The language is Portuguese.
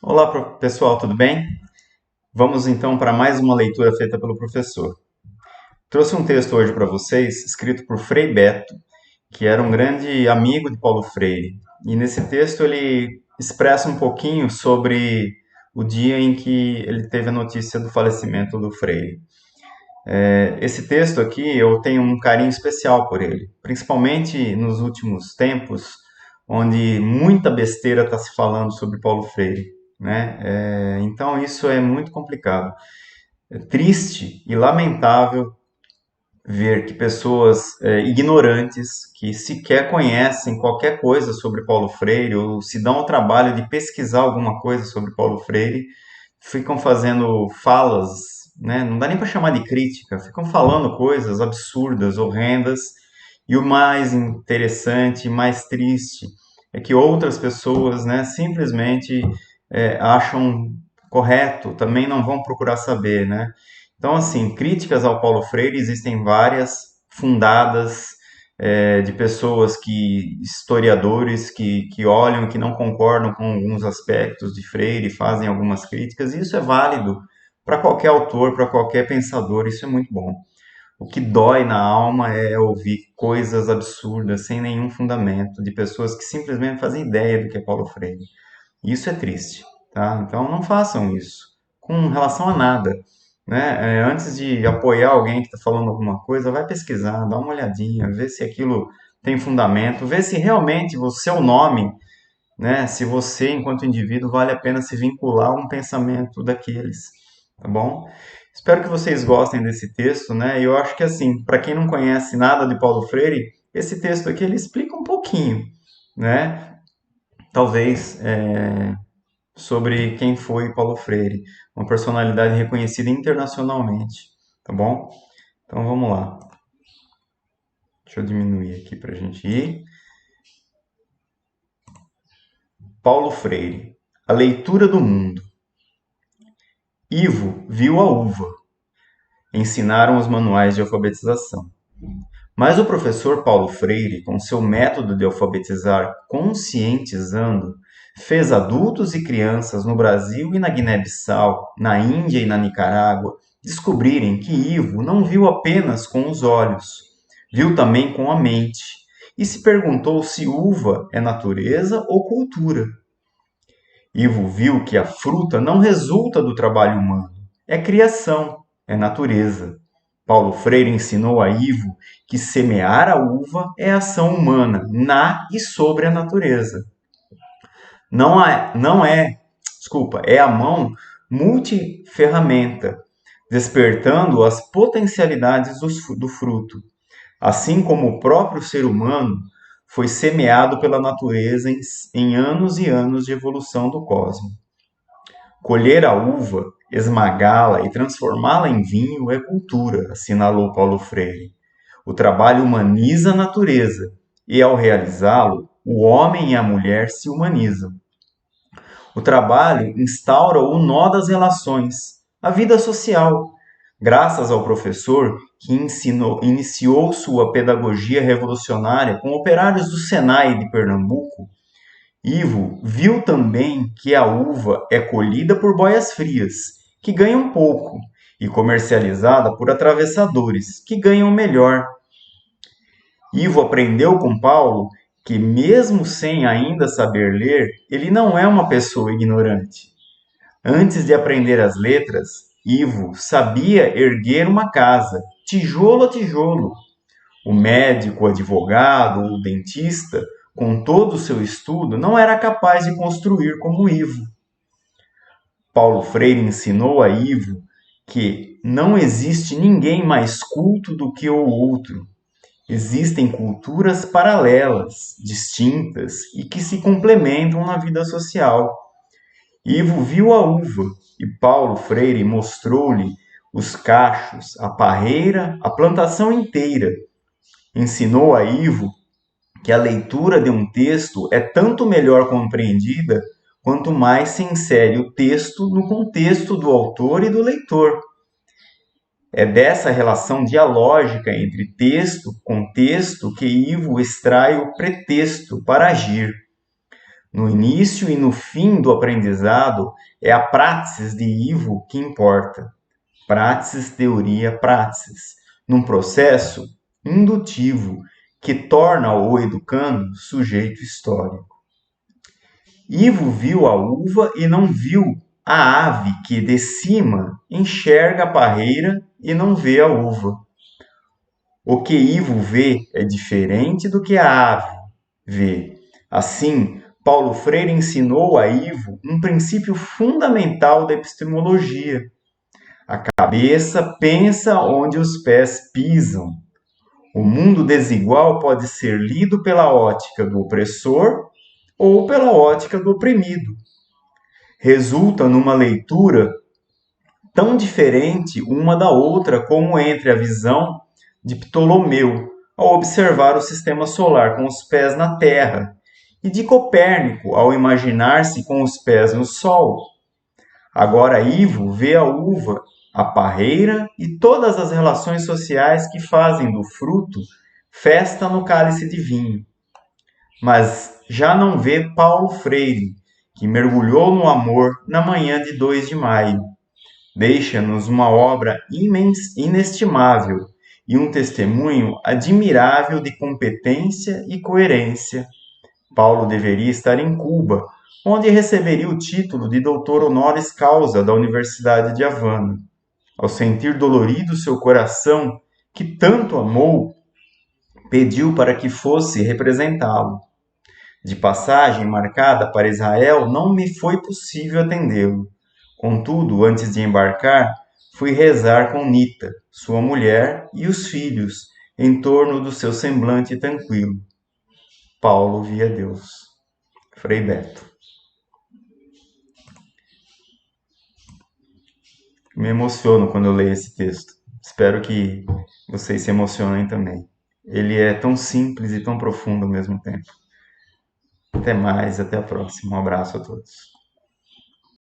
Olá, pessoal, tudo bem? Vamos então para mais uma leitura feita pelo professor. Trouxe um texto hoje para vocês, escrito por Frei Beto, que era um grande amigo de Paulo Freire. E nesse texto ele expressa um pouquinho sobre o dia em que ele teve a notícia do falecimento do Freire. Esse texto aqui eu tenho um carinho especial por ele, principalmente nos últimos tempos, onde muita besteira está se falando sobre Paulo Freire, né? Então isso é muito complicado. É triste e lamentável ver que pessoas ignorantes, que sequer conhecem qualquer coisa sobre Paulo Freire ou se dão ao trabalho de pesquisar alguma coisa sobre Paulo Freire, ficam fazendo falas, né? Não dá nem para chamar de crítica, ficam falando coisas absurdas, horrendas, e o mais interessante, mais triste, é que outras pessoas, né, simplesmente acham correto, também não vão procurar saber, né? Então, assim, críticas ao Paulo Freire existem várias, fundadas, de pessoas historiadores que olham e que não concordam com alguns aspectos de Freire, fazem algumas críticas, e isso é válido para qualquer autor, para qualquer pensador, isso é muito bom. O que dói na alma é ouvir coisas absurdas, sem nenhum fundamento, de pessoas que simplesmente não fazem ideia do que é Paulo Freire. Isso é triste, tá? Então não façam isso com relação a nada, né? Antes de apoiar alguém que está falando alguma coisa, vai pesquisar, dá uma olhadinha, vê se aquilo tem fundamento, vê se realmente o seu nome, né? Se você, enquanto indivíduo, vale a pena se vincular a um pensamento daqueles, tá bom? Espero que vocês gostem desse texto, né? Eu acho que assim, para quem não conhece nada de Paulo Freire, esse texto aqui ele explica um pouquinho, né? Talvez sobre quem foi Paulo Freire, uma personalidade reconhecida internacionalmente, tá bom? Então vamos lá. Deixa eu diminuir aqui para a gente ir. Paulo Freire, A Leitura do Mundo. Ivo viu a uva. Ensinaram os manuais de alfabetização. Mas o professor Paulo Freire, com seu método de alfabetizar conscientizando, fez adultos e crianças no Brasil e na Guiné-Bissau, na Índia e na Nicarágua, descobrirem que Ivo não viu apenas com os olhos, viu também com a mente, e se perguntou se uva é natureza ou cultura. Ivo viu que a fruta não resulta do trabalho humano, é criação, é natureza. Paulo Freire ensinou a Ivo que semear a uva é ação humana, na e sobre a natureza. É a mão multiferramenta, despertando as potencialidades do fruto, assim como o próprio ser humano foi semeado pela natureza em anos e anos de evolução do cosmos. Colher a uva, esmagá-la e transformá-la em vinho é cultura, assinalou Paulo Freire. O trabalho humaniza a natureza e, ao realizá-lo, o homem e a mulher se humanizam. O trabalho instaura o nó das relações, a vida social. Graças ao professor que iniciou sua pedagogia revolucionária com operários do Senai de Pernambuco, Ivo viu também que a uva é colhida por boias-frias, que ganham pouco, e comercializada por atravessadores, que ganham melhor. Ivo aprendeu com Paulo que, mesmo sem ainda saber ler, ele não é uma pessoa ignorante. Antes de aprender as letras, Ivo sabia erguer uma casa, tijolo a tijolo. O médico, o advogado, o dentista, com todo o seu estudo, não era capaz de construir como Ivo. Paulo Freire ensinou a Ivo que não existe ninguém mais culto do que o outro. Existem culturas paralelas, distintas e que se complementam na vida social. Ivo viu a uva e Paulo Freire mostrou-lhe os cachos, a parreira, a plantação inteira. Ensinou a Ivo que a leitura de um texto é tanto melhor compreendida quanto mais se insere o texto no contexto do autor e do leitor. É dessa relação dialógica entre texto e contexto que Ivo extrai o pretexto para agir. No início e no fim do aprendizado, é a praxis de Ivo que importa. Praxis, teoria, praxis. Num processo indutivo que torna o educando sujeito histórico. Ivo viu a uva e não viu a ave que de cima enxerga a parreira e não vê a uva. O que Ivo vê é diferente do que a ave vê. Assim, Paulo Freire ensinou a Ivo um princípio fundamental da epistemologia. A cabeça pensa onde os pés pisam. O mundo desigual pode ser lido pela ótica do opressor ou pela ótica do oprimido. Resulta numa leitura tão diferente uma da outra como entre a visão de Ptolomeu ao observar o sistema solar com os pés na Terra e de Copérnico ao imaginar-se com os pés no Sol. Agora Ivo vê a uva, a parreira e todas as relações sociais que fazem do fruto festa no cálice de vinho. Mas já não vê Paulo Freire, que mergulhou no amor na manhã de 2 de maio. Deixa-nos uma obra inestimável e um testemunho admirável de competência e coerência. Paulo deveria estar em Cuba, onde receberia o título de doutor honoris causa da Universidade de Havana. Ao sentir dolorido seu coração, que tanto amou, pediu para que fosse representá-lo. De passagem marcada para Israel, não me foi possível atendê-lo. Contudo, antes de embarcar, fui rezar com Nita, sua mulher e os filhos, em torno do seu semblante tranquilo. Paulo via Deus. Frei Beto. Me emociono quando eu leio esse texto. Espero que vocês se emocionem também. Ele é tão simples e tão profundo ao mesmo tempo. Até mais, até a próxima. Um abraço a todos.